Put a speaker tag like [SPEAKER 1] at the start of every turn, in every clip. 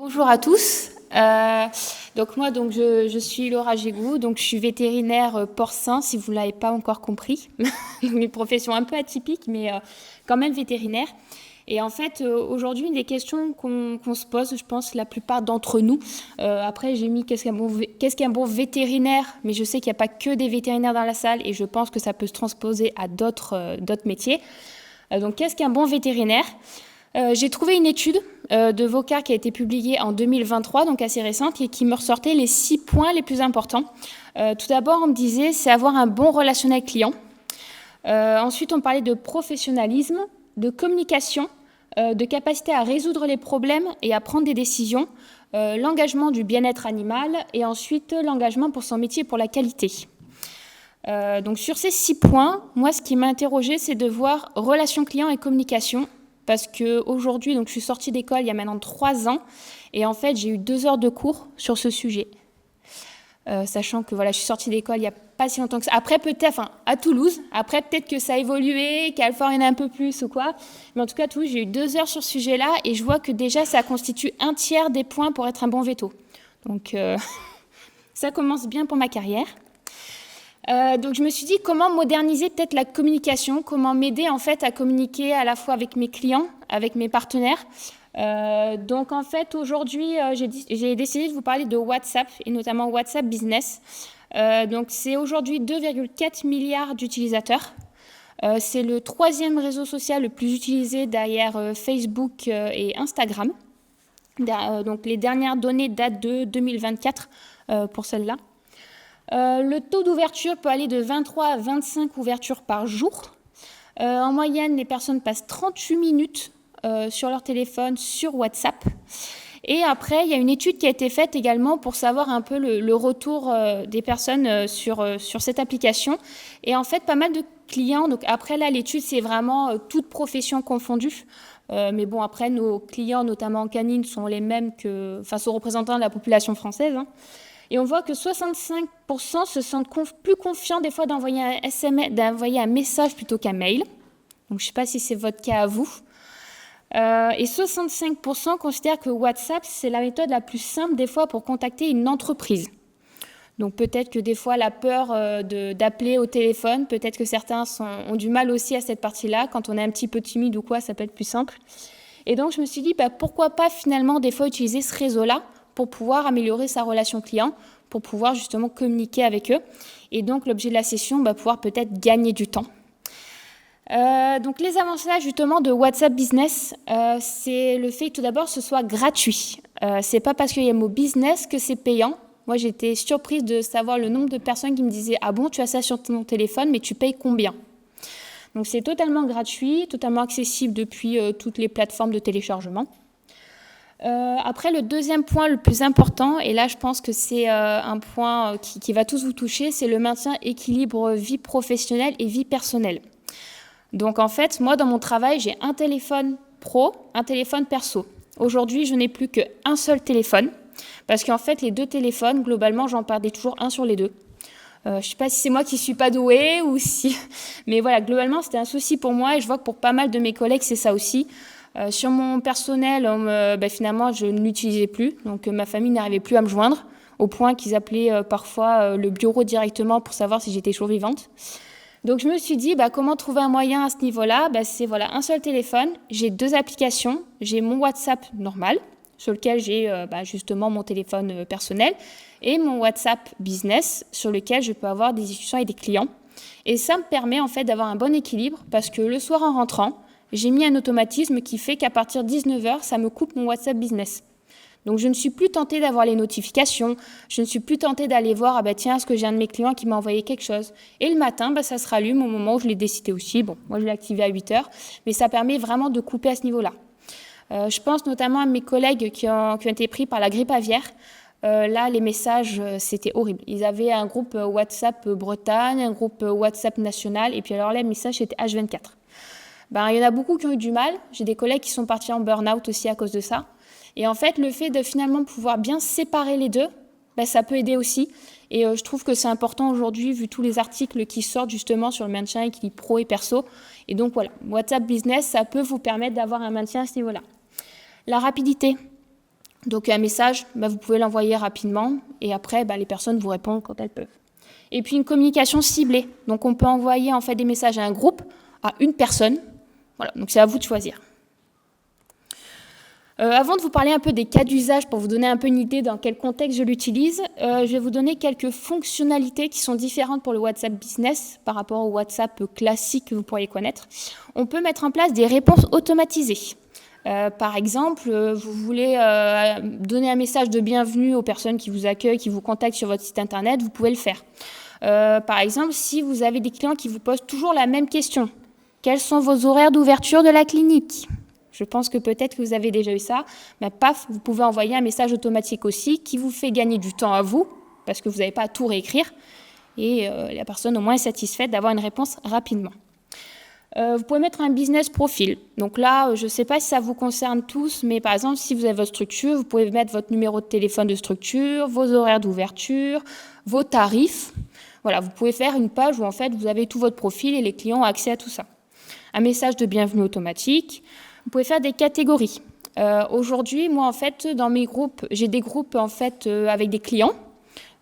[SPEAKER 1] Bonjour à tous. Donc je suis Laura Gégou, donc je suis vétérinaire porcin, si vous ne l'avez pas encore compris. Une profession un peu atypique, mais quand même vétérinaire. Et en fait, aujourd'hui, une des questions qu'on se pose, je pense, la plupart d'entre nous, après j'ai mis qu'est-ce qu'un bon vétérinaire, mais je sais qu'il n'y a pas que des vétérinaires dans la salle et je pense que ça peut se transposer à d'autres métiers. Donc qu'est-ce qu'un bon vétérinaire ? J'ai trouvé une étude de Vocard qui a été publiée en 2023, donc assez récente, et qui me ressortait les 6 points les plus importants. Tout d'abord, on me disait, c'est avoir un bon relationnel client. Ensuite, on parlait de professionnalisme, de communication, de capacité à résoudre les problèmes et à prendre des décisions, l'engagement du bien-être animal, et ensuite l'engagement pour son métier et pour la qualité. Donc sur ces 6 points, moi, ce qui m'a interrogée, c'est de voir relation client et communication. Parce qu'aujourd'hui, je suis sortie d'école il y a maintenant 3 ans, et en fait, j'ai eu 2 heures de cours sur ce sujet. Sachant que je suis sortie d'école il n'y a pas si longtemps que ça. Après, peut-être, à Toulouse, après, peut-être que ça a évolué, qu'à Alfort, il y en a un peu plus ou quoi. Mais en tout cas, à Toulouse, j'ai eu 2 heures sur ce sujet-là, et je vois que déjà, ça constitue 1/3 des points pour être un bon véto. Donc, ça commence bien pour ma carrière. Donc je me suis dit comment moderniser peut-être la communication, comment m'aider en fait à communiquer à la fois avec mes clients, avec mes partenaires. Donc en fait aujourd'hui j'ai décidé de vous parler de WhatsApp et notamment WhatsApp Business. Donc c'est aujourd'hui 2,4 milliards d'utilisateurs. C'est le 3e réseau social le plus utilisé derrière Facebook et Instagram. Donc les dernières données datent de 2024 pour celle-là. Le taux d'ouverture peut aller de 23 à 25 ouvertures par jour. En moyenne, les personnes passent 38 minutes sur leur téléphone sur WhatsApp. Et après, il y a une étude qui a été faite également pour savoir un peu le retour des personnes sur cette application. Et en fait, pas mal de clients. Donc après, là, l'étude, c'est vraiment toute profession confondue. Mais bon, après, nos clients, notamment en canine, sont les mêmes sont représentants de la population française. Et on voit que 65% se sentent plus confiants des fois d'envoyer un SMS, d'envoyer un message plutôt qu'un mail. Donc je ne sais pas si c'est votre cas à vous. Et 65% considèrent que WhatsApp, c'est la méthode la plus simple des fois pour contacter une entreprise. Donc peut-être que des fois la peur d'appeler au téléphone, peut-être que certains ont du mal aussi à cette partie-là. Quand on est un petit peu timide ou quoi, ça peut être plus simple. Et donc je me suis dit, pourquoi pas finalement des fois utiliser ce réseau-là pour pouvoir améliorer sa relation client, pour pouvoir justement communiquer avec eux. Et donc, l'objet de la session, pouvoir peut-être gagner du temps. Donc, les avantages justement de WhatsApp Business, c'est le fait que tout d'abord, ce soit gratuit. C'est pas parce qu'il y a le mot business que c'est payant. Moi, j'étais surprise de savoir le nombre de personnes qui me disaient « Ah bon, tu as ça sur ton téléphone, mais tu payes combien ?» Donc, c'est totalement gratuit, totalement accessible depuis toutes les plateformes de téléchargement. Après, le deuxième point le plus important, et là je pense que c'est un point qui va tous vous toucher, c'est le maintien équilibre vie professionnelle et vie personnelle. Donc en fait, moi dans mon travail, j'ai un téléphone pro, un téléphone perso. Aujourd'hui, je n'ai plus qu'un seul téléphone, parce qu'en fait, les 2 téléphones, globalement, j'en perdais toujours un sur les 2. Je ne sais pas si c'est moi qui ne suis pas douée ou si... Mais voilà, globalement, c'était un souci pour moi et je vois que pour pas mal de mes collègues, c'est ça aussi. Sur mon personnel, finalement, je ne l'utilisais plus. Donc, ma famille n'arrivait plus à me joindre, au point qu'ils appelaient parfois le bureau directement pour savoir si j'étais toujours vivante. Donc, je me suis dit, comment trouver un moyen à ce niveau-là ? C'est un seul téléphone. J'ai 2 applications. J'ai mon WhatsApp normal, sur lequel j'ai justement mon téléphone personnel, et mon WhatsApp Business, sur lequel je peux avoir des discussions avec des clients. Et ça me permet en fait d'avoir un bon équilibre, parce que le soir en rentrant, j'ai mis un automatisme qui fait qu'à partir de 19h, ça me coupe mon WhatsApp Business. Donc, je ne suis plus tentée d'avoir les notifications. Je ne suis plus tentée d'aller voir, est-ce que j'ai un de mes clients qui m'a envoyé quelque chose. Et le matin, ça se rallume au moment où je l'ai décidé aussi. Bon, moi, je l'ai activé à 8h. Mais ça permet vraiment de couper à ce niveau-là. Je pense notamment à mes collègues qui ont été pris par la grippe aviaire. Là, les messages, c'était horrible. Ils avaient un groupe WhatsApp Bretagne, un groupe WhatsApp national. Et puis alors là, les messages, c'était H24. Il y en a beaucoup qui ont eu du mal. J'ai des collègues qui sont partis en burn-out aussi à cause de ça. Et en fait, le fait de finalement pouvoir bien séparer les deux, ça peut aider aussi. Et je trouve que c'est important aujourd'hui, vu tous les articles qui sortent justement sur le maintien équilibre pro et perso. Et donc voilà, WhatsApp Business, ça peut vous permettre d'avoir un maintien à ce niveau-là. La rapidité. Donc un message, vous pouvez l'envoyer rapidement et après les personnes vous répondent quand elles peuvent. Et puis une communication ciblée. Donc on peut envoyer en fait des messages à un groupe, à une personne. Voilà, donc c'est à vous de choisir. Avant de vous parler un peu des cas d'usage pour vous donner un peu une idée dans quel contexte je l'utilise, je vais vous donner quelques fonctionnalités qui sont différentes pour le WhatsApp Business par rapport au WhatsApp classique que vous pourriez connaître. On peut mettre en place des réponses automatisées. Par exemple, vous voulez donner un message de bienvenue aux personnes qui vous accueillent, qui vous contactent sur votre site internet, vous pouvez le faire. Par exemple, si vous avez des clients qui vous posent toujours la même question, quels sont vos horaires d'ouverture de la clinique ? Je pense que peut-être que vous avez déjà eu ça. Mais paf, vous pouvez envoyer un message automatique aussi qui vous fait gagner du temps à vous, parce que vous n'avez pas à tout réécrire. Et la personne au moins est satisfaite d'avoir une réponse rapidement. Vous pouvez mettre un business profil. Donc là, je ne sais pas si ça vous concerne tous, mais par exemple, si vous avez votre structure, vous pouvez mettre votre numéro de téléphone de structure, vos horaires d'ouverture, vos tarifs. Voilà, vous pouvez faire une page où en fait, vous avez tout votre profil et les clients ont accès à tout ça. Un message de bienvenue automatique. Vous pouvez faire des catégories. Aujourd'hui, moi, en fait, dans mes groupes, j'ai des groupes en fait avec des clients.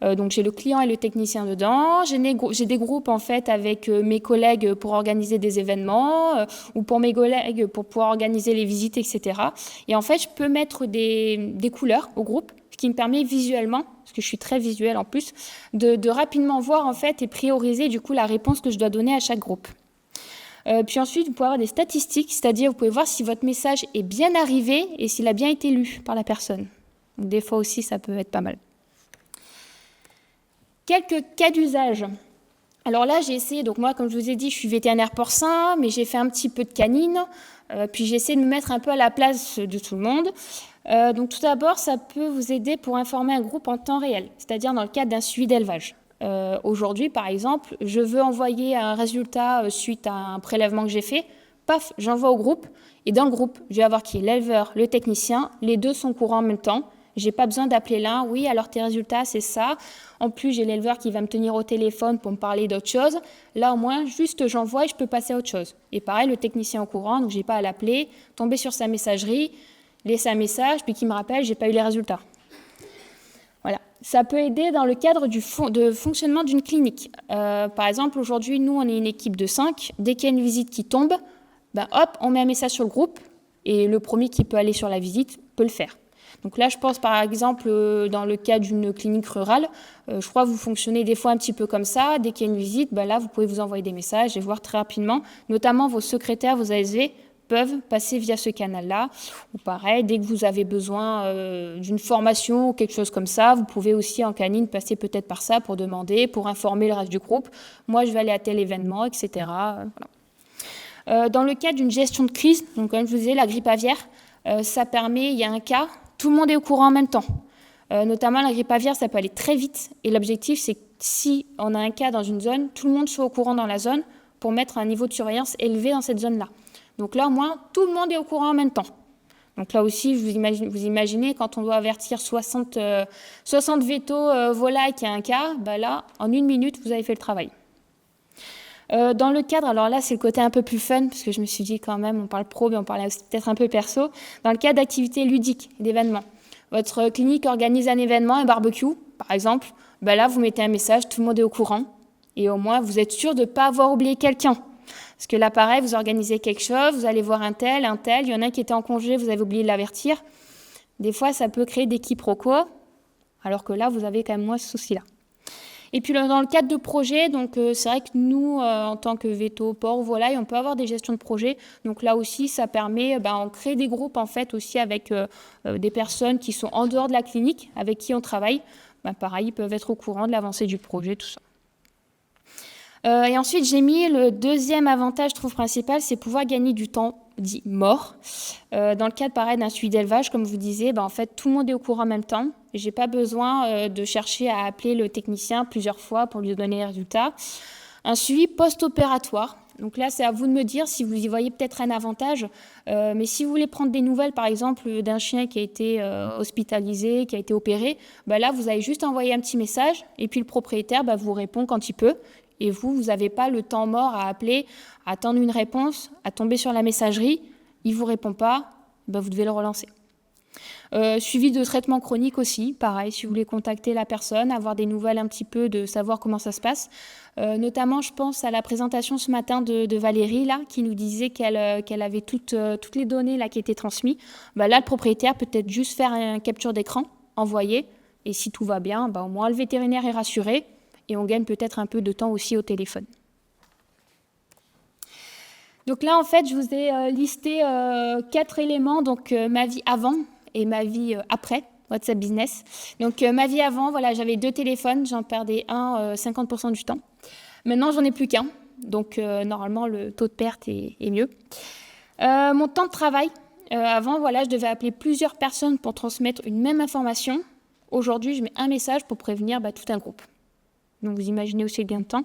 [SPEAKER 1] Donc, j'ai le client et le technicien dedans. J'ai des groupes en fait avec mes collègues pour organiser des événements ou pour mes collègues pour pouvoir organiser les visites, etc. Et en fait, je peux mettre des couleurs au groupe, ce qui me permet visuellement, parce que je suis très visuelle en plus, de rapidement voir en fait et prioriser du coup la réponse que je dois donner à chaque groupe. Puis ensuite, vous pouvez avoir des statistiques, c'est-à-dire vous pouvez voir si votre message est bien arrivé et s'il a bien été lu par la personne. Donc, des fois aussi, ça peut être pas mal. Quelques cas d'usage. Alors là, j'ai essayé, donc moi, comme je vous ai dit, je suis vétérinaire porcin, mais j'ai fait un petit peu de canine, puis j'ai essayé de me mettre un peu à la place de tout le monde. Donc tout d'abord, ça peut vous aider pour informer un groupe en temps réel, c'est-à-dire dans le cadre d'un suivi d'élevage. Aujourd'hui, par exemple, je veux envoyer un résultat suite à un prélèvement que j'ai fait. Paf, j'envoie au groupe. Et dans le groupe, je vais avoir qui est l'éleveur, le technicien. Les deux sont au courant en même temps. Je n'ai pas besoin d'appeler l'un. Oui, alors tes résultats, c'est ça. En plus, j'ai l'éleveur qui va me tenir au téléphone pour me parler d'autre chose. Là, au moins, juste j'envoie et je peux passer à autre chose. Et pareil, le technicien au courant, donc je n'ai pas à l'appeler, tomber sur sa messagerie, laisser un message, puis qu'il me rappelle, je n'ai pas eu les résultats. Voilà. Ça peut aider dans le cadre de fonctionnement d'une clinique. Par exemple, aujourd'hui, nous, on est une équipe de 5. Dès qu'il y a une visite qui tombe, hop, on met un message sur le groupe et le premier qui peut aller sur la visite peut le faire. Donc là, je pense par exemple, dans le cas d'une clinique rurale, je crois que vous fonctionnez des fois un petit peu comme ça. Dès qu'il y a une visite, là, vous pouvez vous envoyer des messages et voir très rapidement, notamment vos secrétaires, vos ASV, peuvent passer via ce canal-là. Ou pareil, dès que vous avez besoin d'une formation ou quelque chose comme ça, vous pouvez aussi en canine passer peut-être par ça pour demander, pour informer le reste du groupe. Moi, je vais aller à tel événement, etc. Voilà. Dans le cas d'une gestion de crise, donc comme je vous disais, la grippe aviaire, ça permet, il y a un cas, tout le monde est au courant en même temps. Notamment la grippe aviaire, ça peut aller très vite. Et l'objectif, c'est que si on a un cas dans une zone, tout le monde soit au courant dans la zone pour mettre un niveau de surveillance élevé dans cette zone-là. Donc là, au moins, tout le monde est au courant en même temps. Donc là aussi, vous imaginez, quand on doit avertir 60 vétos volailles qu'il y a un cas, là, en 1 minute, vous avez fait le travail. Dans le cadre, alors là, c'est le côté un peu plus fun, parce que je me suis dit quand même, on parle pro, mais on parle peut-être un peu perso. Dans le cadre d'activités ludiques, d'événements. Votre clinique organise un événement, un barbecue, par exemple. Là, vous mettez un message, tout le monde est au courant. Et au moins, vous êtes sûr de ne pas avoir oublié quelqu'un. Parce que là, pareil, vous organisez quelque chose, vous allez voir un tel, il y en a un qui était en congé, vous avez oublié de l'avertir. Des fois, ça peut créer des quiproquos, alors que là, vous avez quand même moins ce souci-là. Et puis, dans le cadre de projets, donc c'est vrai que nous, en tant que veto, porc, volaille, on peut avoir des gestions de projets. Donc là aussi, ça permet, on crée des groupes, en fait, aussi avec des personnes qui sont en dehors de la clinique, avec qui on travaille. Pareil, ils peuvent être au courant de l'avancée du projet, tout ça. Et ensuite, j'ai mis le deuxième avantage, je trouve, principal, c'est pouvoir gagner du temps dit mort. Dans le cadre, pareil, d'un suivi d'élevage, comme vous disiez, en fait, tout le monde est au courant en même temps. Je n'ai pas besoin de chercher à appeler le technicien plusieurs fois pour lui donner les résultats. Un suivi post-opératoire. Donc là, c'est à vous de me dire si vous y voyez peut-être un avantage. Mais si vous voulez prendre des nouvelles, par exemple, d'un chien qui a été hospitalisé, qui a été opéré, là, vous avez juste envoyé un petit message et puis le propriétaire vous répond quand il peut. Et vous n'avez pas le temps mort à appeler, à attendre une réponse, à tomber sur la messagerie. Il ne vous répond pas, vous devez le relancer. Suivi de traitement chronique aussi, pareil, si vous voulez contacter la personne, avoir des nouvelles un petit peu, de savoir comment ça se passe. Notamment, je pense à la présentation ce matin de Valérie, là, qui nous disait qu'elle avait toutes les données là, qui étaient transmises. Là, le propriétaire peut peut-être juste faire un capture d'écran, envoyer, et si tout va bien, au moins le vétérinaire est rassuré, et on gagne peut-être un peu de temps aussi au téléphone. Donc là, en fait, je vous ai listé 4 éléments, donc ma vie avant et ma vie après WhatsApp Business. Donc ma vie avant, voilà, j'avais 2 téléphones, j'en perdais un 50% du temps. Maintenant, j'en ai plus qu'un, donc normalement, le taux de perte est mieux. Mon temps de travail, avant, voilà, je devais appeler plusieurs personnes pour transmettre une même information. Aujourd'hui, je mets un message pour prévenir tout un groupe. Donc vous imaginez aussi le gain de temps.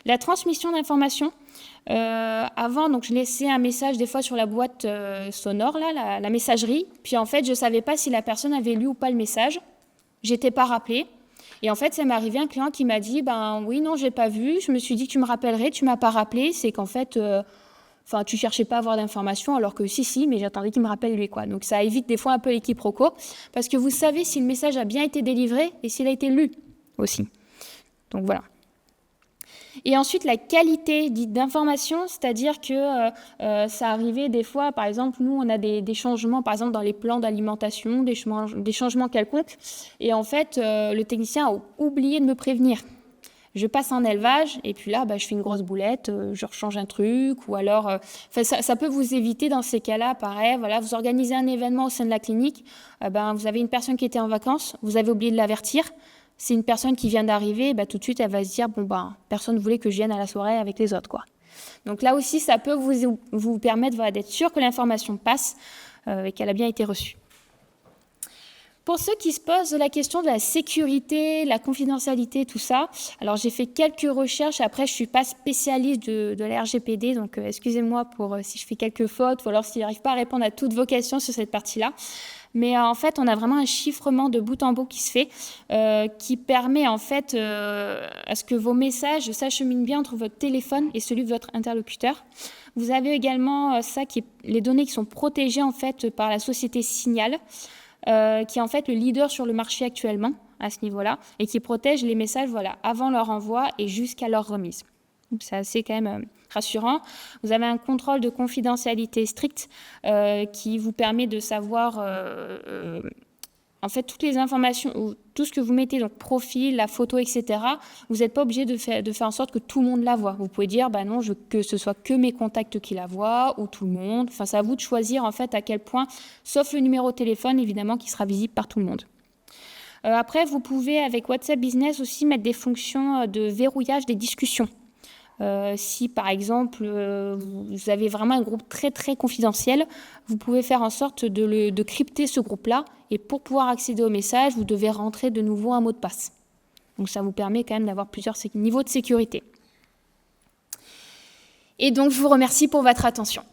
[SPEAKER 1] La transmission d'informations. Avant, donc je laissais un message des fois sur la boîte sonore, là, la messagerie. Puis en fait, je ne savais pas si la personne avait lu ou pas le message. J'étais pas rappelée. Et en fait, ça m'est arrivé un client qui m'a dit, oui, non, j'ai pas vu. Je me suis dit que tu me rappellerais, tu m'as pas rappelé. C'est qu'en fait, tu cherchais pas à avoir d'informations, alors que si, mais j'attendais qu'il me rappelle lui, quoi. Donc ça évite des fois un peu les quiproquos, parce que vous savez si le message a bien été délivré et s'il a été lu aussi. Donc voilà. Et ensuite, la qualité d'information, c'est-à-dire que ça arrivait des fois, par exemple, nous, on a des changements, par exemple, dans les plans d'alimentation, des changements quelconques. Et en fait, le technicien a oublié de me prévenir. Je passe en élevage, et puis là, je fais une grosse boulette, je rechange un truc, ou alors... ça peut vous éviter dans ces cas-là, pareil, voilà, vous organisez un événement au sein de la clinique, vous avez une personne qui était en vacances, vous avez oublié de l'avertir. C'est une personne qui vient d'arriver, tout de suite, elle va se dire, personne ne voulait que je vienne à la soirée avec les autres, quoi. Donc là aussi, ça peut vous permettre d'être sûr que l'information passe et qu'elle a bien été reçue. Pour ceux qui se posent la question de la sécurité, la confidentialité, tout ça, alors j'ai fait quelques recherches. Après, je ne suis pas spécialiste de la RGPD, donc excusez-moi pour si je fais quelques fautes ou alors si je n'arrive pas à répondre à toutes vos questions sur cette partie-là. Mais en fait, on a vraiment un chiffrement de bout en bout qui se fait, qui permet en fait à ce que vos messages s'acheminent bien entre votre téléphone et celui de votre interlocuteur. Vous avez également les données qui sont protégées en fait par la société Signal, qui est en fait le leader sur le marché actuellement à ce niveau-là et qui protège les messages avant leur envoi et jusqu'à leur remise. Donc, c'est assez quand même rassurant. Vous avez un contrôle de confidentialité strict qui vous permet de savoir en fait toutes les informations, tout ce que vous mettez, donc profil, la photo, etc. Vous n'êtes pas obligé de faire en sorte que tout le monde la voit. Vous pouvez dire, non, que ce soit que mes contacts qui la voient ou tout le monde. Enfin, c'est à vous de choisir en fait à quel point, sauf le numéro de téléphone évidemment qui sera visible par tout le monde. Après, vous pouvez avec WhatsApp Business aussi mettre des fonctions de verrouillage des discussions. Si par exemple vous avez vraiment un groupe très très confidentiel, vous pouvez faire en sorte de crypter ce groupe-là et pour pouvoir accéder au message, vous devez rentrer de nouveau un mot de passe. Donc ça vous permet quand même d'avoir plusieurs niveaux de sécurité. Et donc je vous remercie pour votre attention.